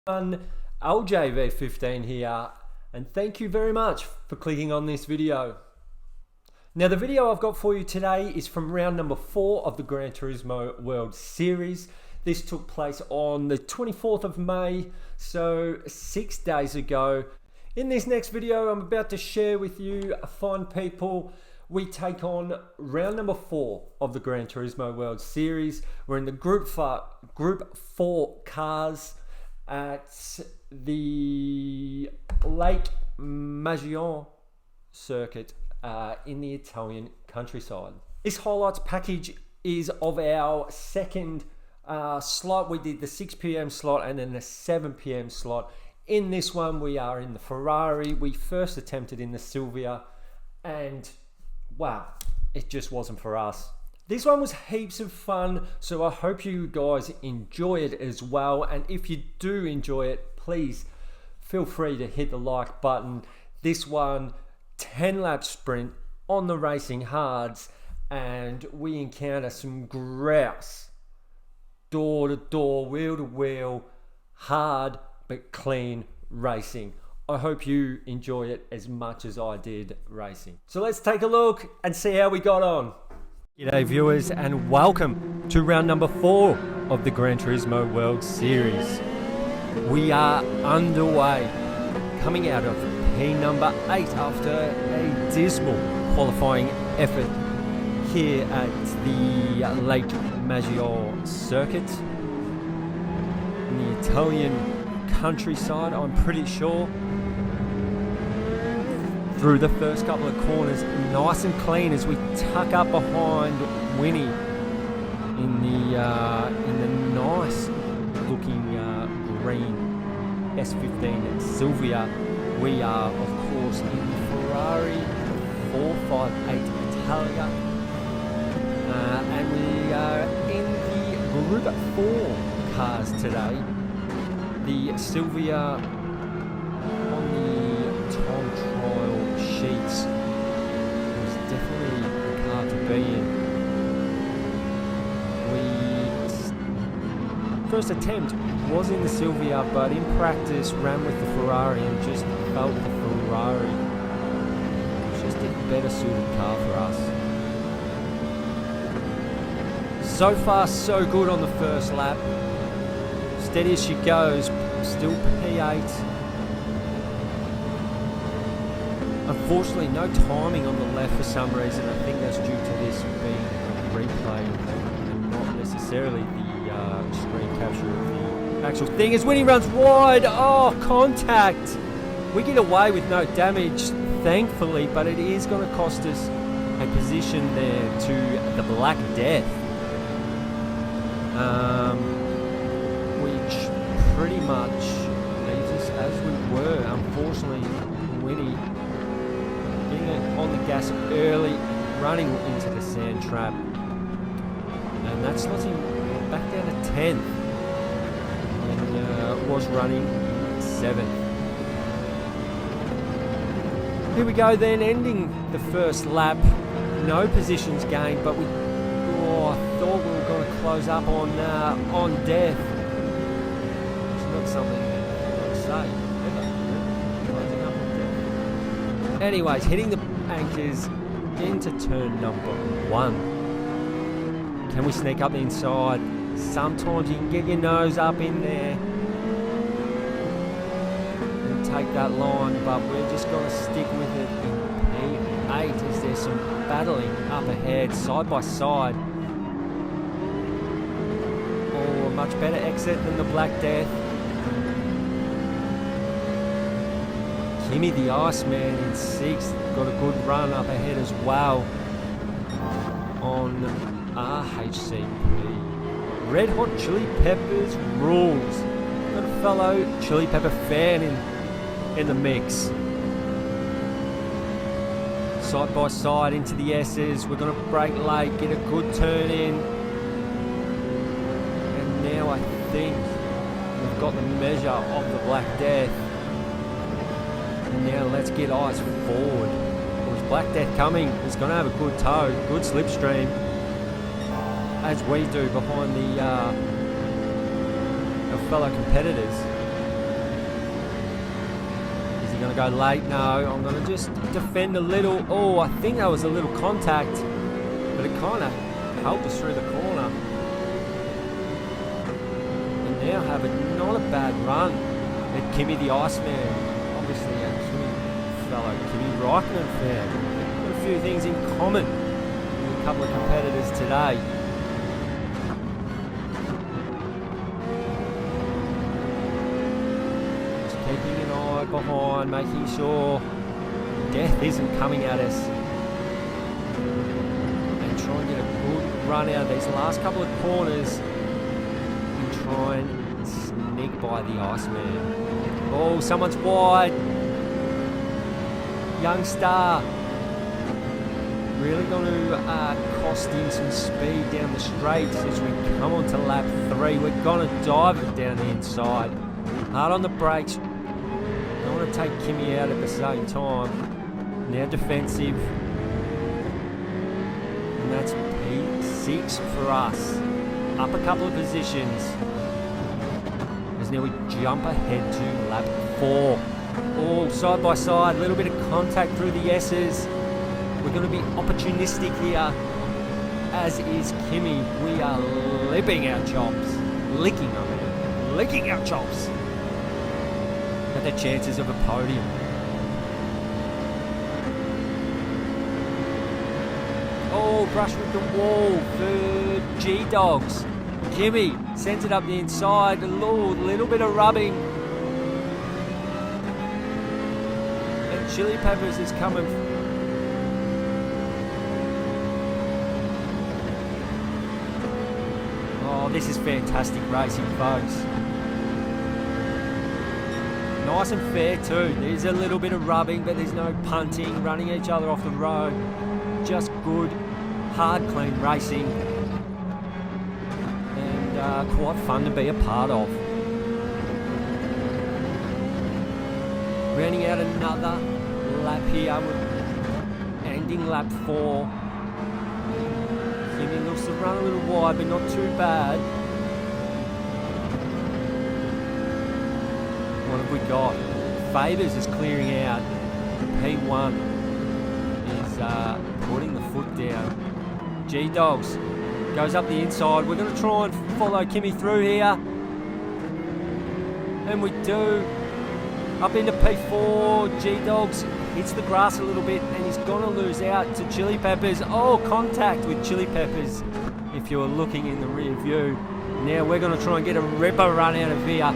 LJV15 here, and thank you very much for clicking on this video. Now, the video I've got for you today is from round number 4 of the Gran Turismo World Series. This took place on the 24th of May, so 6 days ago. In this next video, I'm about to share with you, fine people, we take on round number 4 of the Gran Turismo World Series. We're in the Group 4 cars at the Lake Maggiore circuit in the Italian countryside. This highlights package is of our second slot. We did the 6 p.m. slot and then the 7 p.m. slot. In this one, we are in the Ferrari. We first attempted in the Silvia, and wow, it just wasn't for us. This one was heaps of fun, so I hope you guys enjoy it as well. And if you do enjoy it, please feel free to hit the like button. This one, 10-lap sprint on the racing hards, and we encounter some grouse. Door to door, wheel to wheel, hard but clean racing. I hope you enjoy it as much as I did racing. So let's take a look and see how we got on. G'day viewers, and welcome to round number 4 of the Gran Turismo World Series. We are underway, coming out of P number 8 after a dismal qualifying effort here at the Lake Maggiore circuit in the Italian countryside, I'm pretty sure. Through the first couple of corners, nice and clean as we tuck up behind Winnie in the nice looking green S15 Silvia. We are of course in the Ferrari 458 Italia, and we are in the Group 4 cars today. The Silvia on the time trial sheets was definitely the car to be in. First attempt was in the Silvia, but in practice ran with the Ferrari and just felt the Ferrari was just a better suited car for us. So far so good on the first lap. Steady as she goes, still P8. Unfortunately, no timing on the left for some reason. I think that's due to this being a replay and not necessarily the screen capture of the actual thing. As Winnie runs wide, oh, contact! We get away with no damage, thankfully, but it is going to cost us a position there to the Black Death. Which pretty much leaves us as we were. Unfortunately, Winnie getting on the gas early, running into the sand trap, and that slots him back down to 10th, and was running 7th. Here we go then, ending the first lap. No positions gained, but I thought we were going to close up on death. It's not something I say ever. Closing up on death. Anyways, hitting the anchors into turn number 1. Can we sneak up the inside? Sometimes you can get your nose up in there and take that line, but we're just going to stick with it in P8 as there's some battling up ahead, side by side. Oh, a much better exit than the Black Death. Kimmy the Iceman in 6th, got a good run up ahead as well on RHCP. Red Hot Chili Peppers rules. Got a fellow Chili Pepper fan in the mix. Side by side into the S's. We're going to brake late, get a good turn in. And now I think we've got the measure of the Black Death. And now let's get eyes forward. There's Black Death coming. He's going to have a good tow, good slipstream. As we do behind the our fellow competitors. he going to go late? No, I'm going to just defend a little. Oh, I think that was a little contact, but it kind of helped us through the corner. And now have not a bad run at Kimi the Iceman. Obviously, a fellow Kimi Räikkönen fan. Got a few things in common with a couple of competitors today. Keeping an eye behind, making sure death isn't coming at us, and try and get a good run out of these last couple of corners and try and sneak by the Iceman. Oh, someone's wide. Young star really going to cost in some speed down the straights as we come on to lap 3. We're going to dive it down the inside. Hard on the brakes. Don't want to take Kimi out at the same time. Now defensive. And that's P6 for us. Up a couple of positions. As now we jump ahead to lap 4. All side by side. A little bit of contact through the S's. We're going to be opportunistic here. As is Kimi. We are lipping our chops. Licking them. Licking our chops. Got the chances of a podium. Oh, brush with the wall for G-Dogs. Kimi sends it up the inside. A little bit of rubbing. And Chili Peppers is coming. Oh, this is fantastic racing, folks. Nice and fair too. There's a little bit of rubbing, but there's no punting, running each other off the road. Just good, hard, clean racing. And quite fun to be a part of. Rounding out another lap here. We're ending lap 4. Kimi looks to run a little wide, but not too bad. What have we got? Favours is clearing out. P1 is putting the foot down. G-Dogs goes up the inside. We're going to try and follow Kimi through here. And we do. Up into P4. G-Dogs hits the grass a little bit and he's going to lose out to Chili Peppers. Oh, contact with Chili Peppers if you're looking in the rear view. Now we're going to try and get a ripper run out of here.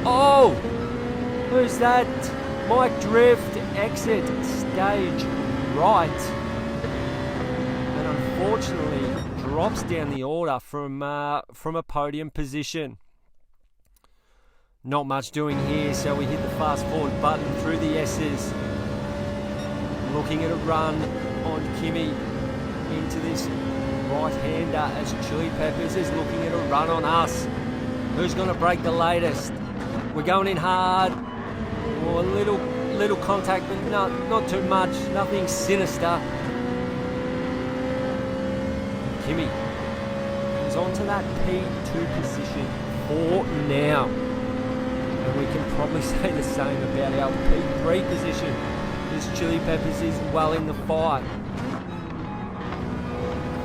Oh! Who's that? Mike Drift, exit, stage right. And unfortunately drops down the order from a podium position. Not much doing here, so we hit the fast forward button through the S's. Looking at a run on Kimi into this right-hander as Chili Peppers is looking at a run on us. Who's going to break the latest? We're going in hard. Oh, a little contact, but not too much. Nothing sinister. Kimi is on to that P2 position for now. And we can probably say the same about our P3 position. This Chili Peppers is well in the fight.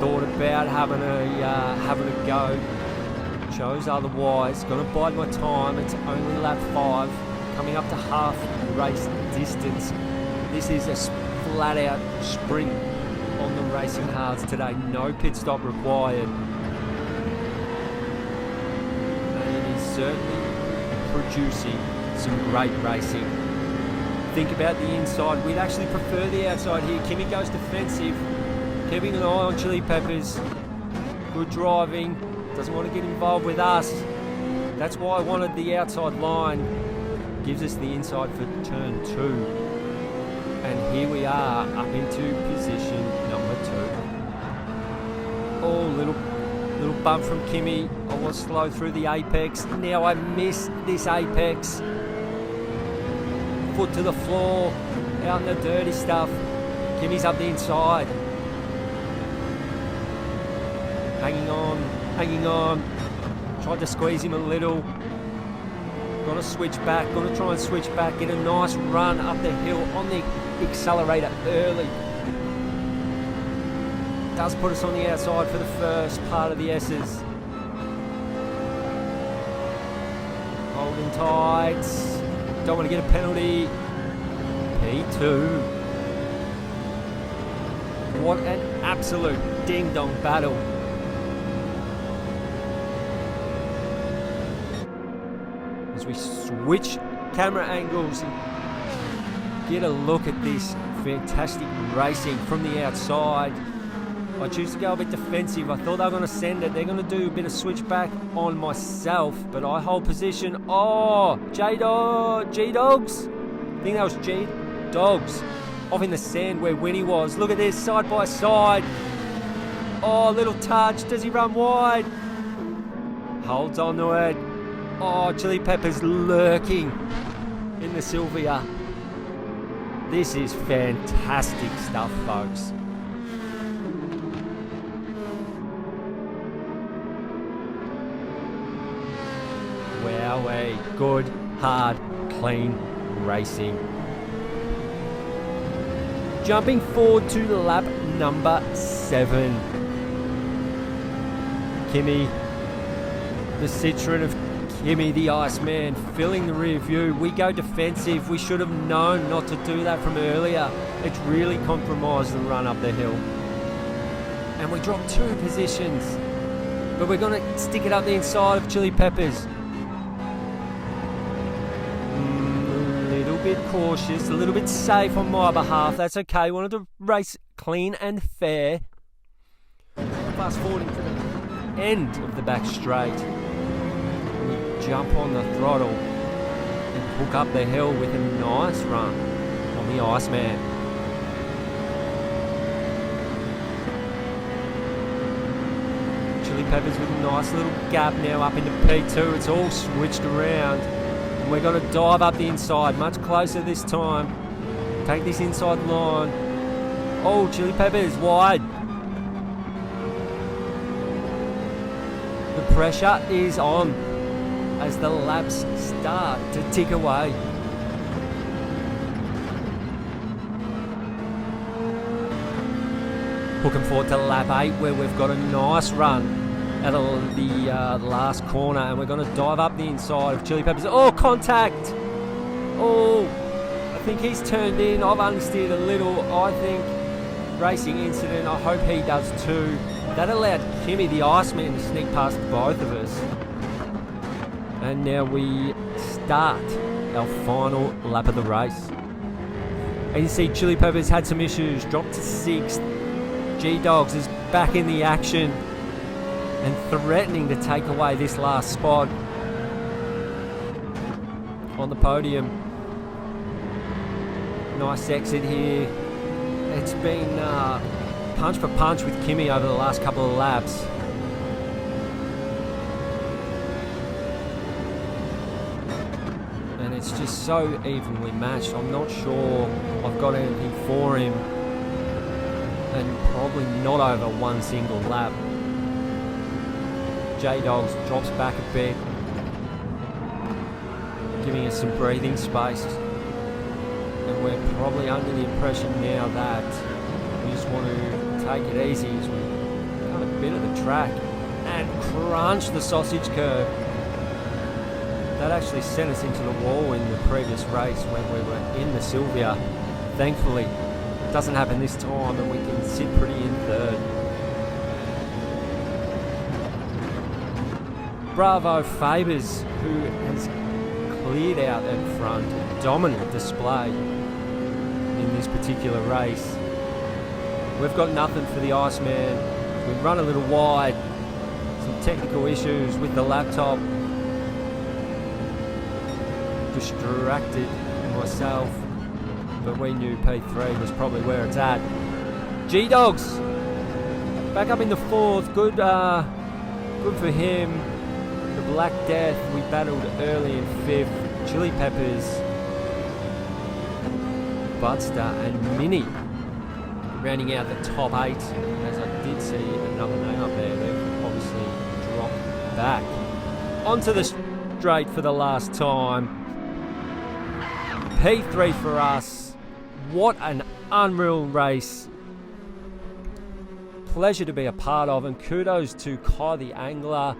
Thought about having a go. Chose otherwise. Gonna bide my time. It's only lap 5. Coming up to half race distance. This is a flat out sprint on the racing hards today. No pit stop required. And it is certainly producing some great racing. Think about the inside. We'd actually prefer the outside here. Kimi goes defensive. Keeping an eye on Chili Peppers. Good driving. Doesn't want to get involved with us. That's why I wanted the outside line. Gives us the inside for turn 2. And here we are up into position number 2. Oh, little bump from Kimi. I was slow through the apex. Now I miss this apex. Foot to the floor. Out in the dirty stuff. Kimi's up the inside. Hanging on. Tried to squeeze him a little. Gonna switch back, gonna try and switch back, get a nice run up the hill on the accelerator early. Does put us on the outside for the first part of the S's. Holding tight. Don't want to get a penalty. P2. What an absolute ding-dong battle. As we switch camera angles and get a look at this fantastic racing from the outside. I choose to go a bit defensive. I thought they were going to send it. They're going to do a bit of switchback on myself, but I hold position. Oh, G-Dogs. I think that was G-Dogs. Off in the sand where Winnie was. Look at this, side by side. Oh, little touch. Does he run wide? Holds on to it. Oh, Chili Peppers lurking in the Sylvia. This is fantastic stuff, folks. Wowee. Good, hard, clean racing. Jumping forward to lap number 7. Kimi, the Citroen of Kimi, the Iceman, filling the rear view. We go defensive. We should have known not to do that from earlier. It's really compromised the run up the hill. And we dropped 2 positions. But we're going to stick it up the inside of Chili Peppers. Bit cautious, a little bit safe on my behalf. That's okay. Wanted to race clean and fair. Fast forwarding to the end of the back straight. We jump on the throttle and hook up the hill with a nice run on the Iceman. Chili Peppers with a nice little gap now up into P2. It's all switched around. And we're going to dive up the inside, much closer this time. Take this inside line. Oh, Chili Peppers wide. The pressure is on as the laps start to tick away. Looking forward to lap 8 where we've got a nice run at the last corner, and we're going to dive up the inside of Chili Peppers. Oh, contact! Oh, I think he's turned in. I've understeered a little. I think racing incident. I hope he does too. That allowed Kimi, the Iceman, to sneak past both of us. And now we start our final lap of the race. And you see Chili Peppers had some issues, dropped to 6th. G-Dogs is back in the action and threatening to take away this last spot on the podium. Nice exit here. It's been punch for punch with Kimi over the last couple of laps. And it's just so evenly matched. I'm not sure I've got anything for him, and probably not over one single lap. J-Dogs drops back a bit, giving us some breathing space. And we're probably under the impression now that we just want to take it easy as we cut a bit of the track and crunch the sausage curb. That actually sent us into the wall in the previous race when we were in the Sylvia. Thankfully, it doesn't happen this time and we can sit pretty in third. Bravo Fabers, who has cleared out at front, a dominant display in this particular race. We've got nothing for the Iceman. We run a little wide, some technical issues with the laptop. Distracted myself, but we knew P3 was probably where it's at. G-Dogs back up in the 4th. Good for him. The Black Death we battled early in 5th. Chili Peppers, Budster and Mini rounding out the top 8. As I did see another name up there, they've obviously dropped back. Onto the straight for the last time. P3 for us. What an unreal race. Pleasure to be a part of, and kudos to Kai the Angler,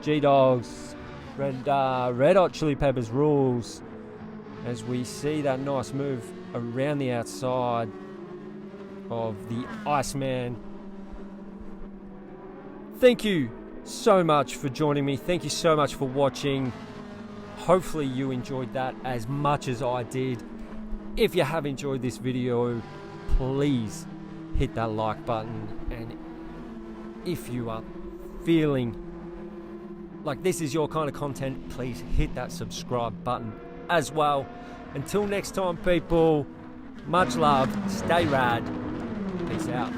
G-Dogs, Red Hot Chili Peppers rules, as we see that nice move around the outside of the Iceman. Thank you so much for joining me. Thank you so much for watching. Hopefully you enjoyed that as much as I did. If you have enjoyed this video, please hit that like button, and if you are feeling like this is your kind of content, please hit that subscribe button as well. Until next time, people, much love, stay rad, peace out.